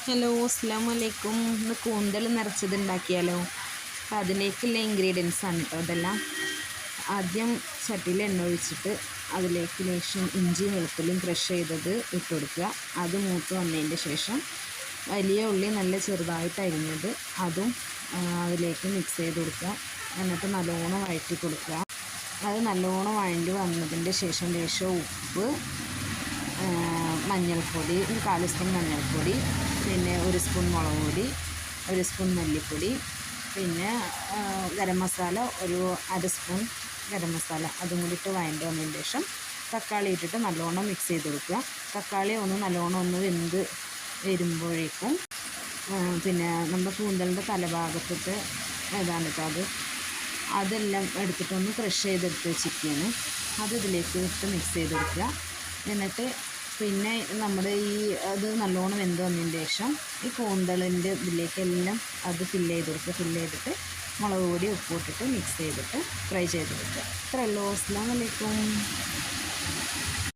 Hello, അസ്സലാമു അലൈക്കും. ഇന്ന് കൂന്തൽ നിറച്ചത് ഉണ്ടാക്കിയാലോ. അപ്പോൾ അതിലേക്കുള്ള ഇൻഗ്രീഡിയൻസ് ആണ് കേട്ടോ ഇതെല്ലാം. ആദ്യം ചട്ടിയിൽ എണ്ണ ഒഴിച്ചിട്ട് അതിലേക്ക് ലേശം ഇഞ്ചി വെളുത്തുള്ളിയും ക്രഷ് ചെയ്തത് ഇട്ട് കൊടുക്കുക. അത് മൂത്ത് വന്നതിൻ്റെ ശേഷം വലിയ ഉള്ളി നല്ല ചെറുതായിട്ട് അരിഞ്ഞത് അതും അതിലേക്ക് മിക്സ് ചെയ്ത് കൊടുക്കുക. എന്നിട്ട് നല്ലോണം വഴറ്റി കൊടുക്കുക. അത് നല്ലോണം വഴണ്ടി വന്നതിൻ്റെ ശേഷം ലേശം ഉപ്പ്, മഞ്ഞൾപ്പൊടി, 1/4 സ്പൂൺ മഞ്ഞൾപ്പൊടി, പിന്നെ 1 സ്പൂൺ മുളക് പൊടി, 1 സ്പൂൺ മല്ലിപ്പൊടി, പിന്നെ ഗരം മസാല 1/2 സ്പൂൺ ഗരം മസാല അതും കൂടി ഇട്ട് വഴണ്ടി വന്നതിന് ശേഷം തക്കാളി ഇട്ടിട്ട് നല്ലോണം മിക്സ് ചെയ്ത് കൊടുക്കുക. തക്കാളി നല്ലോണം വെന്ത് വരുമ്പോഴേക്കും പിന്നെ നമ്മുടെ കൂന്തലിൻ്റെ തലഭാഗത്തിട്ട് ഏതാണ് കേട്ടോ അതെല്ലാം എടുത്തിട്ടൊന്ന് ക്രഷ് ചെയ്തെടുത്ത് വെച്ചിരിക്കുകയാണ്. അത് ഇതിലേക്ക് ഇട്ട് മിക്സ് ചെയ്ത് കൊടുക്കുക. എന്നിട്ട് പിന്നെ നമ്മുടെ അത് നല്ലോണം വെന്ത് വന്നതിന് ശേഷം ഈ കൂന്തളിൻ്റെ ഇതിലേക്കെല്ലാം അത് ഫില്ല് ചെയ്തിട്ട് മുളക് പൊടി ഉപ്പ് ഇട്ടിട്ട് മിക്സ് ചെയ്തിട്ട് ഫ്രൈ ചെയ്തെടുക്കുക. ഇത്രയേ ഉള്ളൂ. അസ്സലാമു അലൈക്കും.